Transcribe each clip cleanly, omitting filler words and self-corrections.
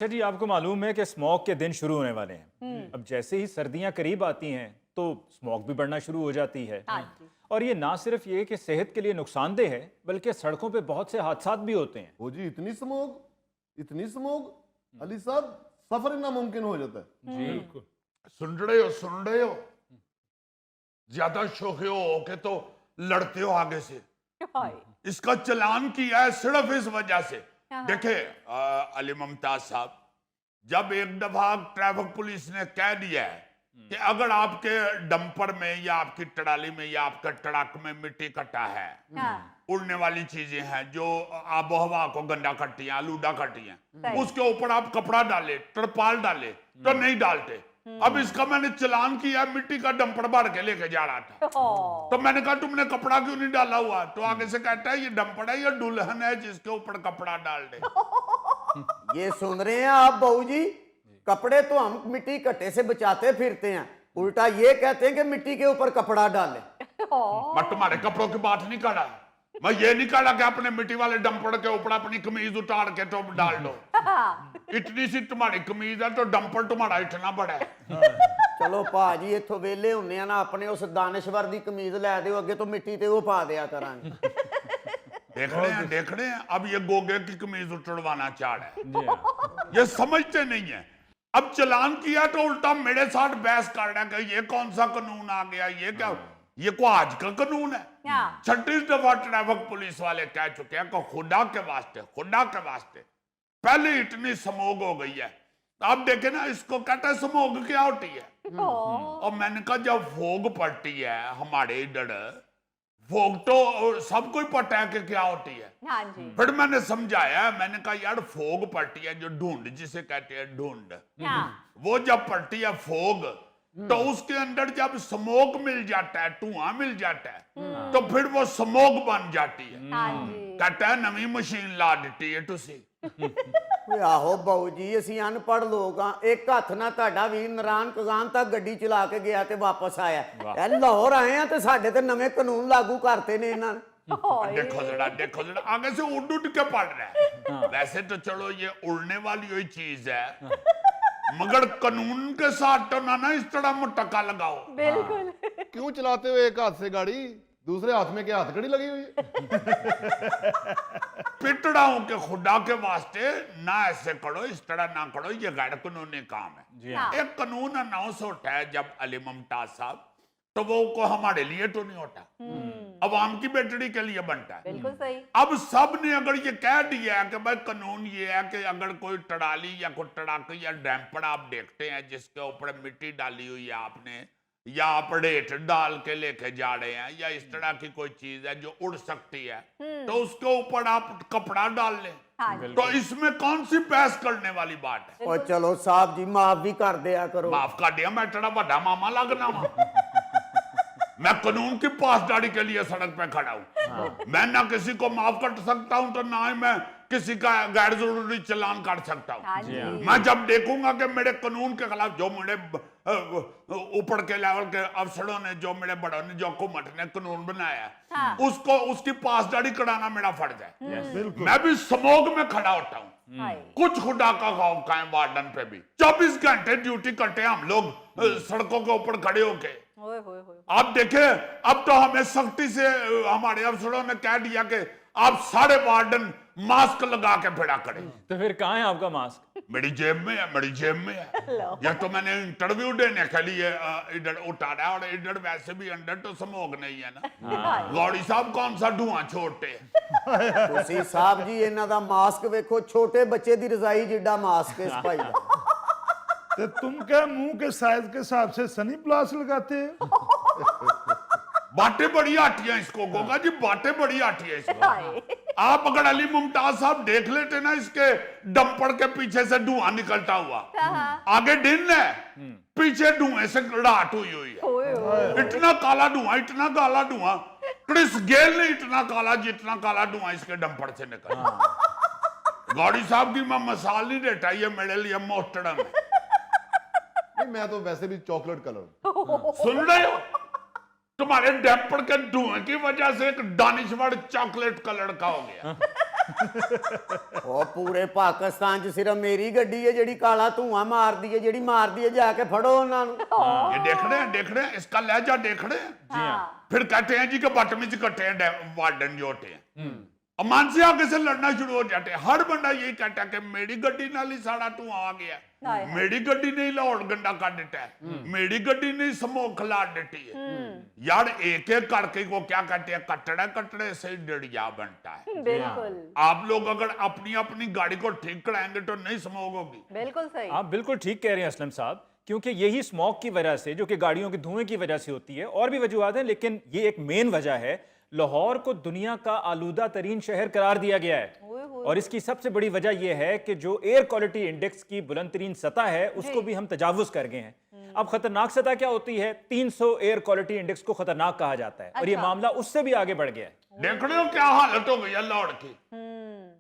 अच्छा जी, आपको मालूम है कि स्मॉग के दिन शुरू होने वाले हैं। अब जैसे ही सर्दियां करीब आती हैं तो स्मॉग भी बढ़ना शुरू हो जाती है। हाँ जी। और ये ना सिर्फ ये कि सेहत के लिए नुकसानदेह है, बल्कि सड़कों पे बहुत से हादसात भी होते हैं। ओ जी, इतनी स्मोक अली साहब, सफर ही नामुमकिन हो जाता है। जी, सुन रहे हो, ज्यादा शौक हो के तो लड़ते हो आगे से। हाय। इसका चालान किया है सिर्फ इस वजह से। हाँ। देखे अली मुमताज साहब, जब एक दफा ट्रैफिक पुलिस ने कह दिया है कि अगर आपके डंपर में या आपकी ट्राली में या आपके ट्रक में मिट्टी इकट्ठा है, हाँ। उड़ने वाली चीजें हैं जो आबो हवा को गंदा करती हैं, आलूदा करती हैं, सही। उसके ऊपर आप कपड़ा डाले, तरपाल डाले तो नहीं डालते। अब इसका मैंने चालान किया, मिट्टी का डंपर भर के लेके जा रहा था। ओह। तो मैंने कहा तुमने कपड़ा क्यों नहीं डाला हुआ? तो आगे से कहता है ये डंपर है, ये दुल्हन है जिसके ऊपर कपड़ा डाल दे। ये सुन रहे हैं आप बहू जी? कपड़े तो हम मिट्टी कट्टे से बचाते फिरते हैं, उल्टा ये कहते हैं कि मिट्टी के ऊपर कपड़ा डालें। मैं तुम्हारे कपड़ों की बात नहीं कर रहा। मैं ये नहीं कह रहा कि अपने मिट्टी वाले डंपर के ऊपर अपनी कमीज उतार के तो डाल दो। इतनी सी तुम्हारी कमीज है तो डंपर तुम्हारा इतना बड़ा है। चलो भाजी इथों वेले हुन्ने आ ना, अपने उस दानिश्वर दी कमीज लै दिओ, अगे तो मिट्टी ते वो पा दिया करांगे। देख रहे हैं अब ये गोगे की कमीज उतरवाना चाह रहा है। जी हाँ। ये समझते नहीं है। अब चालान किया तो उल्टा मेरे साथ बहस कर रहा है कि ये कौन सा कानून आ गया, ये क्या, ये को आज का कानून है। क्या? 36 दफा ट्रैफिक पुलिस वाले कह चुके हैं कि खुदा के वास्ते पहले इतनी स्मोग हो गई है। तो अब देखे ना, इसको कहते हैं स्मोग क्या होती है। ओह। और मैंने कहा जब फोग पड़ती है हमारे इधर, फोग तो सबको ही पता है कि क्या होती है। हाँ जी। फिर मैंने समझाया, मैंने कहा यार फोग पड़ती है जो ढूंढ जिसे कहते हैं ढूंढ, क्या? वो जब पड़ती है फोग, तो उसके अंदर जब स्मोक मिल जाता है, धुआं मिल जाता है, तो फिर वो स्मोक बन जाती है। हाँ जी। कहता है नवी मशीन ला दी है तुसी। ਓਏ ਆਹੋ ਬਾਊ ਜੀ, ਅਸੀਂ ਅਨਪੜ੍ਹ ਲੋਕ ਆ। ਇੱਕ ਹੱਥ ਨਾਲ ਤੁਹਾਡਾ ਵੀਰ ਨਰਾਨ ਕਗਾਨ ਤੱਕ ਗੱਡੀ ਚਲਾ ਕੇ ਗਿਆ ਤੇ ਵਾਪਸ ਆਇਆ। ਇਹ ਲਾਹੌਰ ਆਏ ਆ ਤੇ ਸਾਡੇ ਤੇ ਨਵੇਂ ਕਾਨੂੰਨ ਲਾਗੂ ਕਰਤੇ ਨੇ ਇਹਨਾਂ ਨੇ। देखो जरा आगे से उड़ उड़ के पड़ रहा है। वैसे तो चलो ये उड़ने वाली हुई चीज है, मगर कानून के साथ तो ना इस तरह मुटक्का लगाओ। बिल्कुल। क्यों चलाते हो एक हाथ से गाड़ी, दूसरे हाथ में क्या हथकड़ी लगी हुई है? पिटड़ा हूं कि खुदा के वास्ते ना ऐसे करो, इस तरह ना करो, ये गैर कानूनी काम है। जी हाँ। एक कानून अनाउंस होता है जब अली मुमताज साहब, तो वो को हमारे लिए तो नहीं होता, अवाम की बेटड़ी के लिए बनता है। बिल्कुल सही। अब सब ने अगर ये कह दिया है कि भाई कानून ये है कि अगर कोई ट्राली या कोई ट्रक या डैम्पर आप देखते हैं जिसके ऊपर मिट्टी डाली हुई है आपने, या आप रेत डाल के लेके जा रहे हैं, या इस तरह की कोई चीज है जो उड़ सकती है, तो उसके ऊपर आप कपड़ा डाल लें। हाँ जी। तो इसमें कौन सी बहस करने वाली बात है? ਓ ਚਲੋ ਸਾਹਿਬ ਜੀ, ਮਾਫ भी कर दिया करो। माफ कर दिया, मैं तेरा बड़ा मामा लगना वहां। मैं कानून की पासदारी के लिए सड़क पे खड़ा हूं। मैं ना किसी को माफ कर सकता हूं, तो ना ही मैं किसी का गैर जरूरी चालान काट सकता हूं। हाँ जी। मैं जब देखूंगा कि मेरे कानून के खिलाफ जो मेरे ऊपर के लेवल के अफसरों ने, जो मेरे बड़ों ने, जो हुकूमत ने कानून बनाया है, हाँ। उसको उसकी पासदारी कराना मेरा फर्ज है। मैं भी समोग में खड़ा होता हूं। हाय। कुछ खुदा का खौफ कायम वार्डन पे भी 24 घंटे ड्यूटी करते हैं हम लोग सड़कों के ऊपर खड़े होके। ओए होए होए। आप देखे, अब तो हमें सख्ती से हमारे अफसरों ने कह दिया कि आप सारे वार्डन मास्क लगा के फिरा करें। तो फिर कहाँ है आपका मास्क? मेरी जेब में है, मेरी जेब में है। या तो मैंने इंटरव्यू देने के लिए इधर उतारा है, और इधर वैसे भी अंदर तो स्मोक नहीं है ना। गौड़ी साहब कौन सा धुआं छोड़ते हैं? ਤੁਸੀਂ ਸਾਹਿਬ ਜੀ ਇਹਨਾਂ ਦਾ ਮਾਸਕ ਵੇਖੋ, ਛੋਟੇ ਬੱਚੇ ਦੀ ਰਜ਼ਾਈ ਜਿੱਡਾ मास्क है इस भाई का। तो तुम क्या मुंह के साइज के हिसाब से सनी प्लास लगाते हैं? बातें बड़ी आती हैं इसको, गोगा जी, बातें बड़ी आती है इसको। हाय। आप अगर अली मुमताज साहब देख लेते ना, इसके डंपर के पीछे से धुआं निकलता हुआ, आगे दिन है, पीछे धुएं से रात हुई है। ओए होए। इतना काला धुआं, क्रिस गेल ने इतना काला, जितना काला धुआं इसके डंपर से निकला। गौड़ी साहब की मैं मिसाल नहीं देता, ये मेरे लिए मोहतरम है। नहीं, मैं तो वैसे भी चॉकलेट कलर। सुन रहे हो, तुम्हारे डैम्पर के धुएं की वजह से एक दानिश्वर चॉकलेट कलर का हो गया। ਉਹ ਪੂਰੇ ਪਾਕਿਸਤਾਨ 'ਚ ਸਿਰਫ ਮੇਰੀ ਗੱਡੀ ਹੈ ਜਿਹੜੀ ਕਾਲਾ ਧੂਆਂ ਮਾਰਦੀ ਹੈ, ਜਿਹੜੀ ਮਾਰਦੀ ਹੈ ਜਾ ਕੇ ਫੜੋ ਉਹਨਾਂ ਨੂੰ। ये देख रहे हैं इसका लहजा देख रहे हैं। जी हाँ। फिर कहते हैं जी कि बदतमीज कट्टे हैं वार्डन जो होते हैं, अमान से आगे से लड़ना शुरू हो जाते हैं। हर बंदा यही कहता है कि मेरी गड्डी नाल ही साड़ा धुआं आ गया, हाय। मेरी गड्डी ने लाहौर गंदा कर दिता है, मेरी गड्डी ने स्मोक खिलार देती है। यार एक एक करके वो क्या कहते हैं, कटड़े कटड़े से डड़िया बनता है। बिल्कुल आप लोग अगर अपनी अपनी गाड़ी को ठीक कराएंगे तो नहीं स्मोक होगी। बिल्कुल सही। आप बिल्कुल ठीक कह रहे हैं असलम साहब, क्योंकि यही स्मोक की वजह से, जो कि गाड़ियों के धुएं की वजह से होती है, और भी वजूहत हैं, लेकिन ये एक मेन वजह है। लाहौर को दुनिया का आलूदा तरीन शहर करार दिया गया है, और इसकी सबसे बड़ी वजह यह है कि जो एयर क्वालिटी इंडेक्स की बुलंद तरीन सतह है उसको भी हम तजावुज कर गए हैं। अब खतरनाक सतह क्या होती है? 300 एयर क्वालिटी इंडेक्स को खतरनाक कहा जाता है, और ये मामला उससे भी आगे बढ़ गया है। देख रहे हो क्या हालत हो गई है लाहौर की।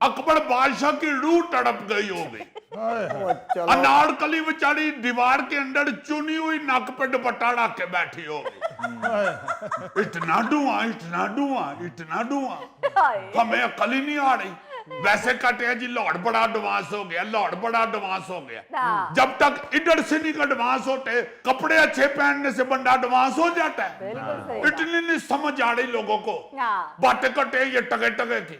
अकबर बादशाह की रूह तड़प गई हो गई। ਉਹ ਚਲੋ अनारकली बेचारी दीवार के अंदर चुनी हुई नक पे दुपट्टा डाल के बैठी हो गई। इतना धुआं, इतना धुआं, इतना धुआं, हाय। हमें अकल ही नहीं आ रही। वैसे कहते हैं जी लाहौर बड़ा एडवांस हो गया, लाहौर बड़ा एडवांस हो गया। हाँ। जब तक इधर से नहीं एडवांस होते, कपड़े अच्छे पहनने से बंदा एडवांस हो जाता है। बिल्कुल सही। इतनी नहीं समझ आ रही लोगों को। हाँ। बातें करते हैं ये टगे टगे की,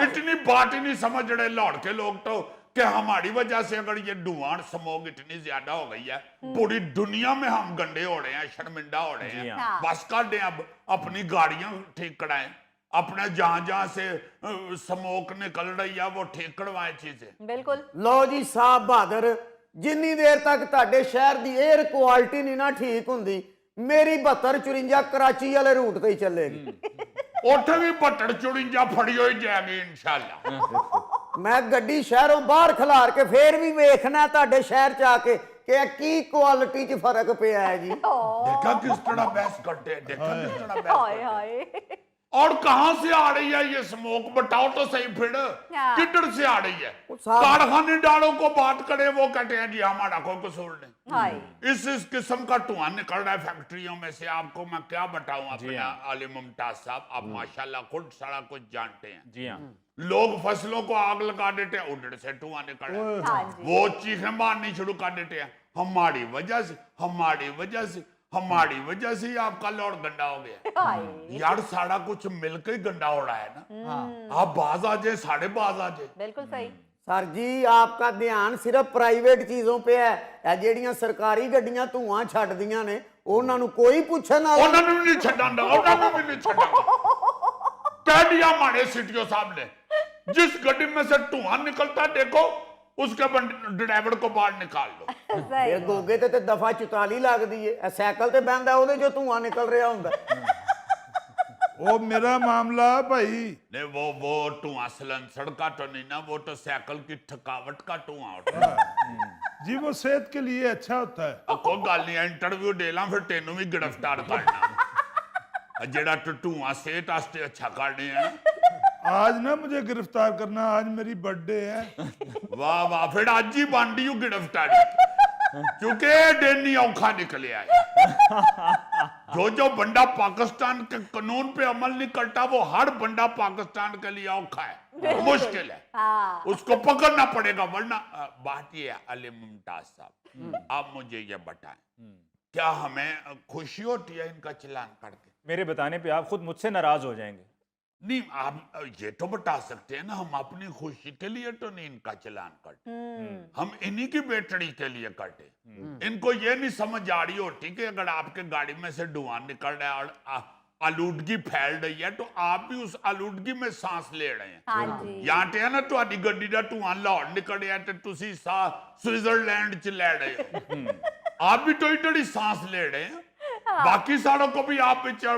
इतनी बात ही नहीं समझ रहे लाहौर के लोग तो, कि हमारी वजह से अगर ये धुआं स्मोक इतनी ज्यादा हो गई है, पूरी दुनिया में हम गंदे हो रहे हैं, शर्मिंदा हो रहे हैं। हाँ। बस कर दें, अब अपनी गाड़ियां ठीक कराएं, अपने जहां जहां से स्मोक निकल रही है वो ठीक करवाएं चीजें। बिल्कुल। ਲਓ ਜੀ ਸਾਹਿਬ ਬਹਾਦਰ, ਜਿੰਨੀ ਦੇਰ ਤੱਕ ਤੁਹਾਡੇ ਸ਼ਹਿਰ ਦੀ 에ਅਰ ਕੁਆਲਿਟੀ ਨਹੀਂ ਨਾ ਠੀਕ ਹੁੰਦੀ, ਮੇਰੀ 7254 ਕਰਾਚੀ ਵਾਲੇ ਰੂਟ ਤੇ ਹੀ ਚੱਲੇਗੀ। ਉੱਥੇ ਵੀ ਭੱਟੜ ਚੁੜਿੰਜਾ ਫੜੀ ਹੋਈ ਜਾਏਗੀ इंशाल्लाह। ਮੈਂ ਗੱਡੀ ਸ਼ਹਿਰੋਂ ਬਾਹਰ ਖਿਲਾਰ ਕੇ ਫੇਰ ਵੀ ਵੇਖਣਾ ਤੁਹਾਡੇ ਸ਼ਹਿਰ 'ਚ ਆ ਕੇ ਕਿ ਇਹ ਕੀ ਕੁਆਲਿਟੀ 'ਚ ਫਰਕ ਪਿਆ ਹੈ ਜੀ। देखा किस तरह बहस करते हैं, देखा किस तरह बहस हाय करते हैं। हाय। और कहां से आ रही है ये स्मोक, बताओ तो सही फिर, हाँ। किधर से आ रही है? साहब- कारखाने डालों को बात करें, वो कहते हैं जी हमारा कोई कसूर नहीं। हाय। इस किस्म का धुआं निकल रहा है फैक्ट्रियों में से, आपको मैं क्या बताऊं अपने आले मुमताज साहब, आप माशाल्लाह खुद सारा कुछ जानते हैं। जी हाँ। लोग फसलों को आग लगा देते हैं, उधर से धुआं निकल रहा है, हाँ जी। वो चीखें मारनी शुरू कर देते हैं, हमारी वजह से, हमारी वजह से, हमारी वजह से ही आपका लाहौर गंदा हो गया। हाय। यार सारा कुछ मिलकर ही गंदा हो रहा है ना। आप बाज आ जाए, साढ़े बाज आ जाए। बिल्कुल सही। ਸਰ ਜੀ ਆਪਕਾ ਧਿਆਨ ਸਿਰਫ ਪ੍ਰਾਈਵੇਟ ਚੀਜ਼ੋਂ पे है। ਇਹ ਜਿਹੜੀਆਂ ਸਰਕਾਰੀ ਗੱਡੀਆਂ ਧੂਆਂ ਛੱਡਦੀਆਂ ਨੇ ਉਹਨਾਂ ਨੂੰ ਕੋਈ ਪੁੱਛਣ ਵਾਲਾ ਉਹਨਾਂ ਨੂੰ ਵੀ ਨਹੀਂ ਛੱਡਾਂਗਾ, ਉਹਨਾਂ ਨੂੰ ਵੀ ਨਹੀਂ ਛੱਡਾਂਗਾ। कह दिया हमारे सीटीओ साहब ने, जिस गड्डी में से धुआं निकलता देखो उसके ड्राइवर को बाहर निकाल लो। सही। ਇਹ ਗੋਗੇ ਤੇ ਦਫਾ 44 ਲੱਗਦੀ ਏ, ਇਹ ਸਾਈਕਲ ਤੇ ਬਹਿੰਦਾ ਉਹਦੇ ਜੋ ਧੂਆਂ ਨਿਕਲ ਰਿਹਾ ਹੁੰਦਾ। ਉਹ ਮੇਰਾ ਮਾਮਲਾ ਭਾਈ नहीं वो धुआं सलेंसर का तो नहीं ना, वो तो साइकिल की थकावट का धुआं होता है। जी वो सेहत के लिए अच्छा होता है। अब कोई गल नहीं, इंटरव्यू दे ला फिर तेनू भी गिरफ्तार करना। जेड़ा धुआं सेहत वास्ते अच्छा करने है। आज ना मुझे गिरफ्तार करना, आज मेरी बर्थडे है। वाह वाह, फिर आज ही बन रही हूँ गिरफ्तारी, क्योंकि डेनी औखा निकले आए। जो बंदा पाकिस्तान के कानून पे अमल नहीं करता, वो हर बंदा पाकिस्तान के लिए औखा है, मुश्किल है। हाँ। उसको पकड़ना पड़ेगा, वरना बात ये है अली मुमताज साहब, आप मुझे ये बताएं, क्या हमें खुशी होती है इनका चलान करके? मेरे बताने पे आप खुद मुझसे नाराज हो जाएंगे। नहीं, आप ये तो बता सकते हैं ना, हम अपनी खुशी के लिए तो नहीं इनका चलान करते, हम इन्हीं की बेटड़ी के लिए करते। इनको ये नहीं समझ आ रही होती कि अगर आपके गाड़ी में से धुआं निकल रहा है और आलूदगी फैल रही है, तो आप भी उस आलूदगी में सांस ले रहे हैं। हाँ जी। यहाँ ते है ना ਤੁਹਾਡੀ ਗੱਡੀ ਦਾ ਧੂਆਂ ਲਾਹੌਰ ਨਿਕਲ ਰਿਹਾ ਤੇ ਤੁਸੀਂ स्विट्जरलैंड च ले रहे हो। आप भी तो इधर ही सांस ले रहे हैं, बाकी सारों को भी आप विचार